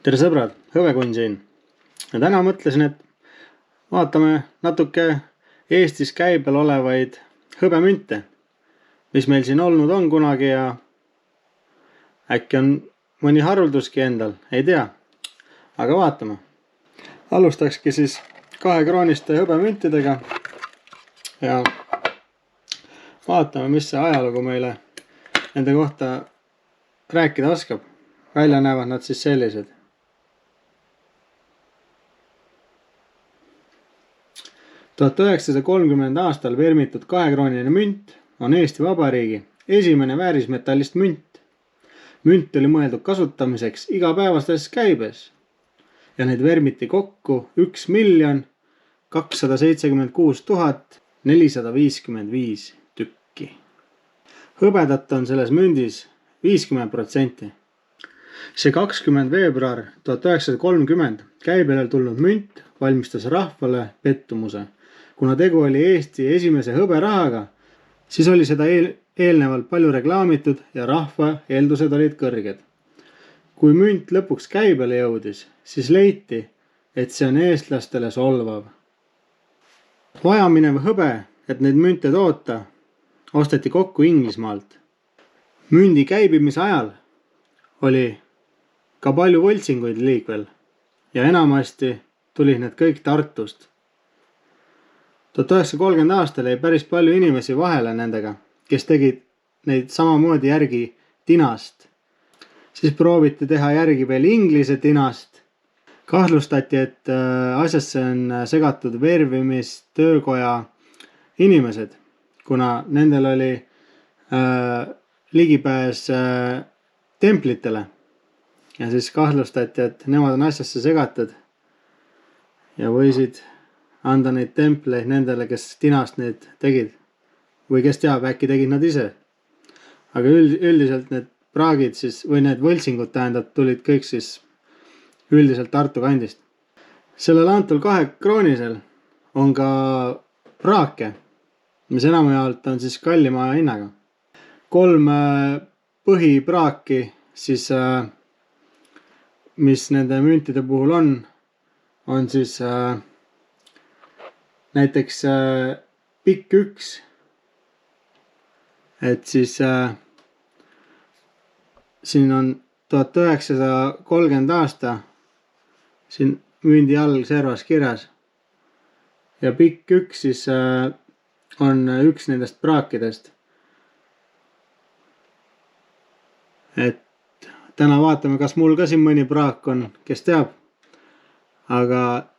Tere sõbrad, Hõbekun siin. Ja täna mõtlesin, et vaatame natuke Eestis käibel olevaid hõbemünte, mis meil siin olnud on kunagi ja äkki on mõni harulduski endal, ei tea. Aga vaatame. Alustakski siis 2-krooniste hõbemüntidega ja vaatame, mis see ajalugu meile nende kohta rääkida oskab. Välja näevad nad siis sellised. Tuhat 1930 aastal vermitud 2-krooniline münt on Eesti Vabariigi esimene väärismetallist münt. Münt oli mõeldud kasutamiseks igapäevastes käibes ja neid vermiti kokku 1 276 455 tükki. Hõbedat on selles mündis 50%. See 20. veebruar 1930 käibele tulnud münt valmistas rahvale pettumuse. Kuna tegu oli Eesti esimese hõberahaga, siis oli seda eelnevalt palju reklaamitud ja rahva eeldused olid kõrged. Kui münt lõpuks käibele jõudis, siis leiti, et see on eestlastele solvav. Vajaminev hõbe, et neid münte toota, osteti kokku Inglismaalt. Mündi käibimise ajal oli ka palju võltsinguid liikvel ja enamasti tulid need kõik Tartust. 1930 aastal jäi päris palju inimesi vahele nendega, kes tegid neid samamoodi järgi tinast. Siis prooviti teha järgi veel inglise tinast. Kahtlustati, et asjasse on segatud vervimistöökoja inimesed, kuna nendel oli ligipääs templitele. Ja siis kahtlustati, et nemad on asjasse segatud ja võisid anda neid templeid nendele, kes tinast neid tegid. Või kes teab, äkki tegid nad ise. Aga üldiselt need praagid siis, või need võltsingud tähendab, tulid kõik siis üldiselt Tartu kandist. Sellel antul 2-kroonisel on ka praake, mis enamjaolt on siis kallima hinnaga. 3 põhipraaki siis, mis nende müntide puhul on siis näiteks pikk 1, et siis siin on 1930 aasta siin mündi all servas kirjas ja pikk 1 siis on üks nendest praakidest. Et täna vaatame, kas mul ka siin mõni praak on, kes teab, aga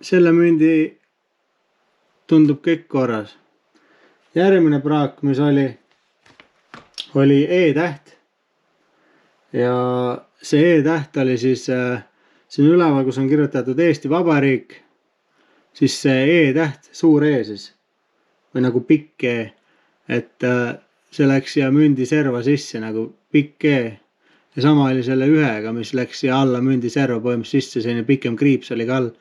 selle mündi tundub kõik korras. Järgmine praak, mis oli E-täht. Ja see E-täht oli siis siin üleval, kus on kirjutatud Eesti Vabariik, siis see E-täht, suur E siis, või nagu pikk E, et see läks siia mündi serva sisse nagu pikk E. Ja sama oli selle 1-ga, mis läks siia alla mündi serva põhimõtteliselt sisse, selline pikem kriips oli ka all.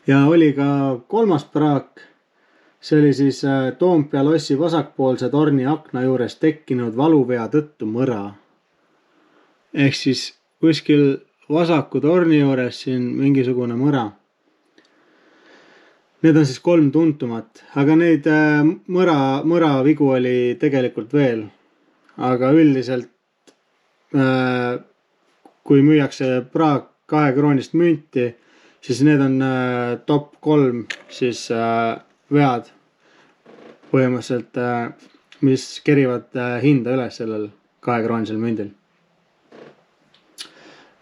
Ja oli ka 3. praak. See oli siis Toompea lossi vasakpoolse torni akna juures tekkinud valuvea tõttu mõra. Ehk siis kuskil vasaku torni juures siin mingisugune mõra. Need on siis 3 tuntumat, aga neid mõra vigu oli tegelikult veel. Aga üldiselt, kui müüakse praak 2-kroonist münti, siis need on top 3 siis vead põhimõtteliselt, mis kerivad hinda üles sellel 2-kroonisel mündil.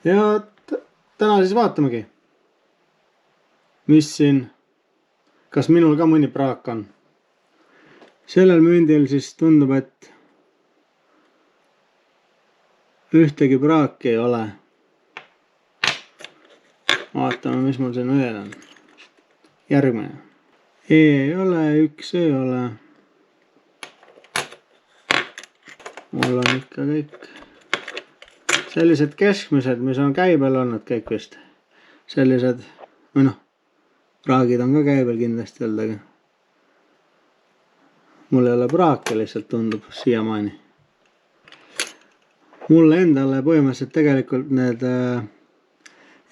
Ja täna siis vaatamegi, mis siin, kas minul ka mõni praak on. Sellel mündil siis tundub, et ühtegi praaki ei ole. Vaatame, mis mul siin veel on. Järgmine. E ei ole, 1 ei ole. Mul on ikka kõik sellised keskmised, mis on käibel olnud kõik vist. Sellised, või noh, praagid on ka käibel kindlasti olnud, aga mul ei ole praake, lihtsalt tundub siiamaani. Mulle endale põhimõtteliselt tegelikult need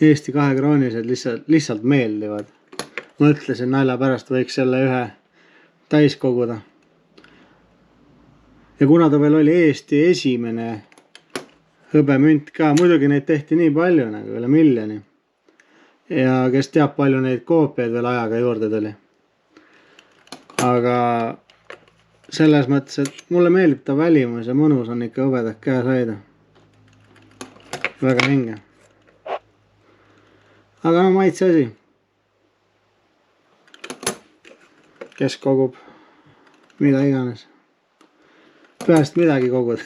Eesti 2 kroonised lihtsalt meeldivad. Mõtlesin nalja pärast võiks selle ühe täis koguda. Ja kuna ta veel oli Eesti esimene hõbemünt ka, muidugi neid tehti nii palju nagu üle miljoni. Ja kes teab, palju neid koopiaid veel ajaga juurde tuli. Aga selles mõttes, et mulle meeldib ta välimus ja mõnus on ikka hõbedat käes hoida. Väga hinge. Aga no maitse asi. Kes kogub mida iganes. Peast midagi kogud.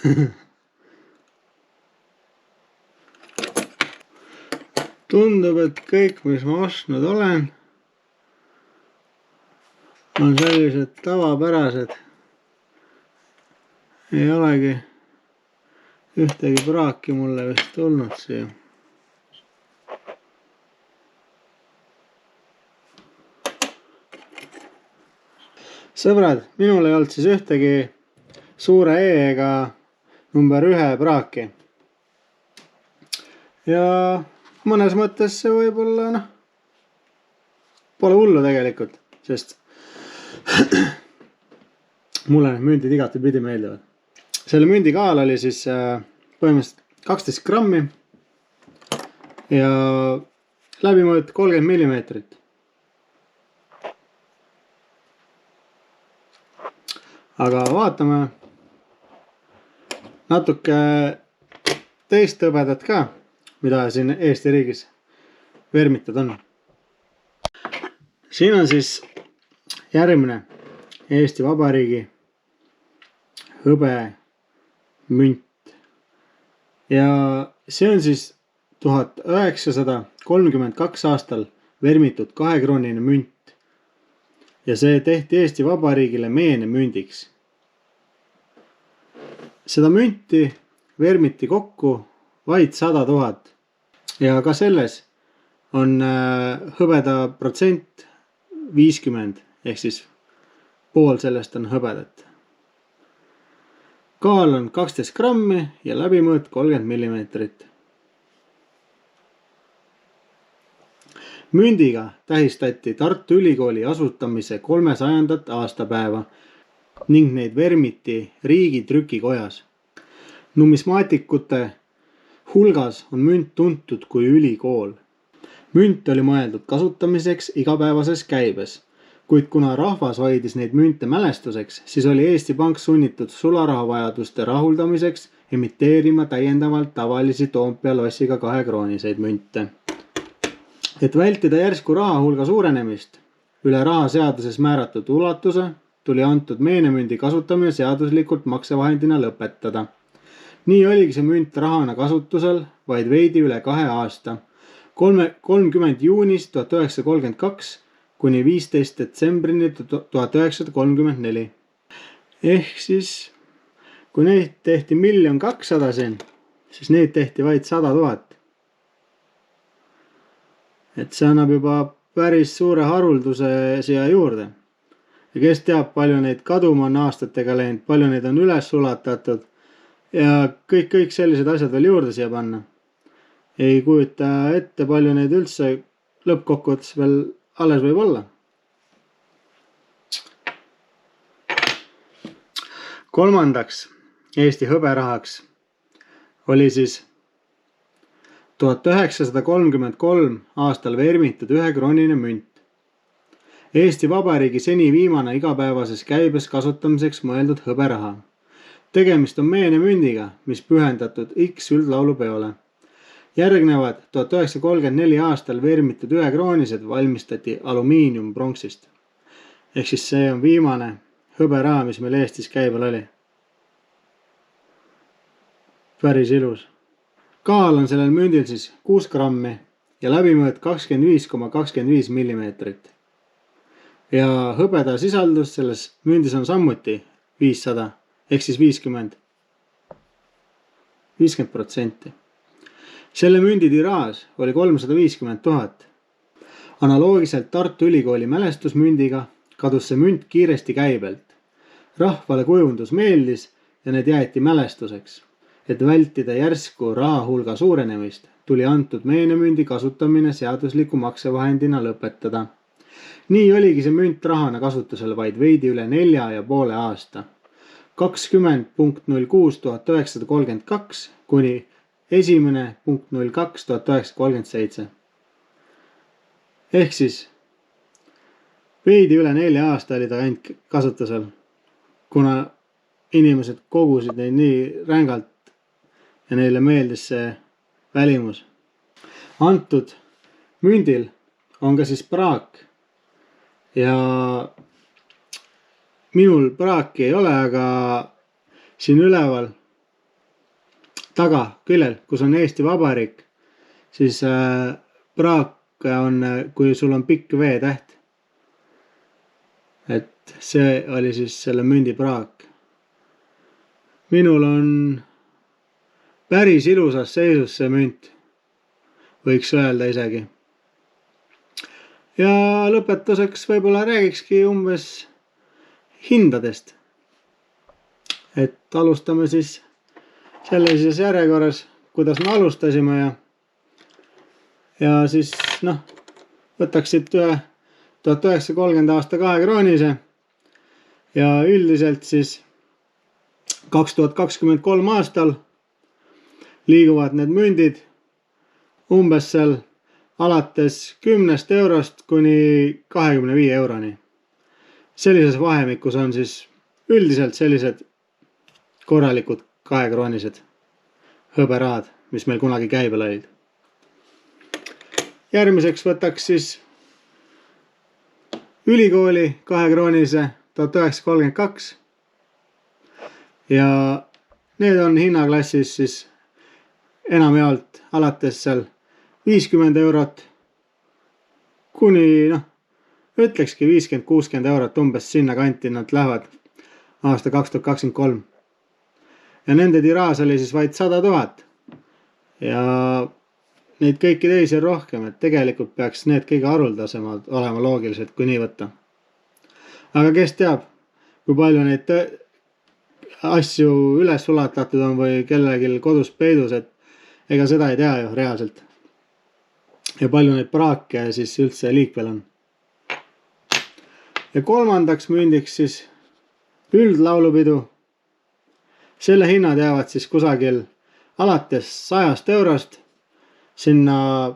Tundub, et kõik, mis ma ostnud olen, on sellised tavapärased. Ei olegi ühtegi praaki mulle vist tulnud siia. Sõbrad, minul ei olnud siis ühtegi suure E-ega number 1 praaki. Ja mõnes mõttes see võib-olla, pole hullu tegelikult, sest mulle need mündid igati pidi meeldivad. Selle mündi kaal oli siis põhimõtteliselt 12 grammi ja läbimõõt 30 millimeetrit. Aga vaatame natuke teist hõbedat ka, mida siin Eesti riigis vermitud on. Siin on siis järgmine Eesti Vabariigi hõbemünt. Ja see on siis 1932 aastal vermitud 2-kroonine münt. Ja see tehti Eesti Vabariigile meenemündiks. Seda münti vermiti kokku vaid 100 000. Ja ka selles on hõbeda protsent 50, ehk siis pool sellest on hõbedat. Kaal on 12 grammi ja läbimõõt 30 millimeetrit. Mündiga tähistati Tartu Ülikooli asutamise 300. aastapäeva ning neid vermiti riigi trükikojas. Numismaatikute hulgas on münt tuntud kui ülikool. Münt oli mõeldud kasutamiseks igapäevases käibes, kuid kuna rahvas hoidis neid münte mälestuseks, siis oli Eesti Pank sunnitud sularahavajaduste rahuldamiseks emiteerima täiendavalt tavalisi Toompea lossiga 2-krooniseid münte. Et vältida järsku rahahulga suurenemist üle rahaseaduses määratud ulatuse, tuli antud meenemündi kasutamine seaduslikult maksevahendina lõpetada. Nii oligi see münt rahana kasutusel vaid veidi üle 2 aasta, 30 juunist 1932 kuni 15 detsembrini 1934. Ehk siis, kui neid tehti 1 200 000 siin, siis neid tehti vaid 100 000. Et see annab juba päris suure harulduse siia juurde. Ja kes teab, palju neid kaduma on aastatega läinud, palju neid on üles sulatatud ja kõik sellised asjad veel juurde siia panna. Ei kujuta ette, palju neid üldse lõppkokkuvõttes veel alles võib olla. Kolmandaks Eesti hõberahaks oli siis 1933 aastal vermitud 1-kroonine münt. Eesti Vabariigi seni viimane igapäevases käibes kasutamiseks mõeldud hõberaha. Tegemist on meenemündiga, mis pühendatud X üldlaulupeole. Järgnevad 1934 aastal vermitud 1-kroonised valmistati alumiiniumpronksist. Ehk siis see on viimane hõberaha, mis meil Eestis käibel oli. Päris ilus. Kaal on sellel mündil siis 6 grammi ja läbimõõt 25,25 millimeetrit. Ja hõbeda sisaldus selles mündis on samuti 500, ehk siis 50%. Selle mündi tiraaž oli 350 000. Analoogiliselt Tartu Ülikooli mälestusmündiga kadus see münt kiiresti käibelt. Rahvale kujundus meeldis ja need jäeti mälestuseks. Et vältida järsku rahahulga suurenemist, tuli antud meenemündi kasutamine seadusliku maksevahendina lõpetada. Nii oligi see münt rahana kasutusel vaid veidi üle 4,5 aasta. 20.06.1932 kuni 1.02.1937. Ehk siis veidi üle 4 aasta oli ta ainult kasutusel, kuna inimesed kogusid neid nii rängalt ja neile meeldis see välimus. Antud mündil on ka siis praak ja minul praaki ei ole, aga siin üleval taga küljel, kus on Eesti Vabariik, siis praak on, kui sul on pikk V-täht. Et see oli siis selle mündi praak. Minul on päris ilusas seisus see münt, võiks öelda isegi. Ja lõpetuseks võib-olla räägikski umbes hindadest. Et alustame siis sellises järjekorras, kuidas me alustasime ja siis võtaksid ühe 1930 aasta 2 kroonise ja üldiselt siis 2023 aastal liiguvad need mündid umbes seal alates 10 eurost kuni 25 euroni. Sellises vahemikus on siis üldiselt sellised korralikud 2 kroonised hõberahad, mis meil kunagi käibel olid. Järgmiseks võtaks siis ülikooli 2 kroonise 1932 ja need on hinnaklassis siis enamjaolt alates seal 50 eurot kuni ütlekski 50-60 eurot umbes sinna kanti nad lähevad aasta 2023. Ja nende tiraas oli siis vaid 100 000 ja neid kõiki teisi on rohkem, et tegelikult peaks need kõige haruldasemad olema loogiliselt, kui nii võtta. Aga kes teab, kui palju neid asju üles ulatatud on või kellelgi kodus peidus, et ega seda ei tea ju reaalselt. Ja palju neid praake siis üldse liikvel on. Ja kolmandaks mündiks siis üldlaulupidu. Selle hinnad jäävad siis kusagil alates 100 eurost sinna,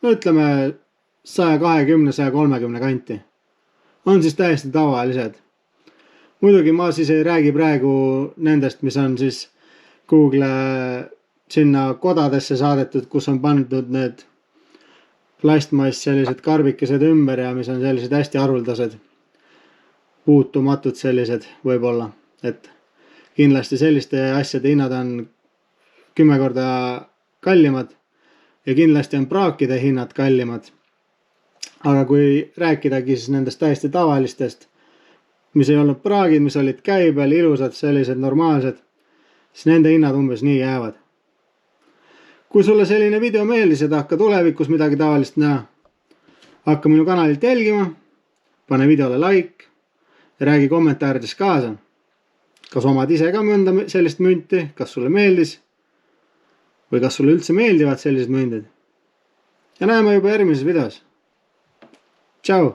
ütleme 120-130 kanti. On siis täiesti tavalised. Muidugi ma siis ei räägi praegu nendest, mis on siis Google sinna kodadesse saadetud, kus on pandud need plastmass sellised karbikesed ümber ja mis on sellised hästi haruldased, puutumatud sellised võib-olla. Et kindlasti selliste asjade hinnad on 10 korda kallimad ja kindlasti on praakide hinnad kallimad. Aga kui rääkidagi siis nendest täiesti tavalistest, mis ei olnud praagid, mis olid käibel, ilusad, sellised normaalsed, siis nende hinnad umbes nii jäävad. Kui sulle selline video meeldis ja tahka tulevikus midagi tavalist näha, hakka minu kanalit jälgima, pane videole like ja räägi kommentaarides kaasa. Kas omad ise ka mõnda sellist münti, kas sulle meeldis või kas sulle üldse meeldivad sellised mündid. Ja näeme juba järgmises videos. Tšau!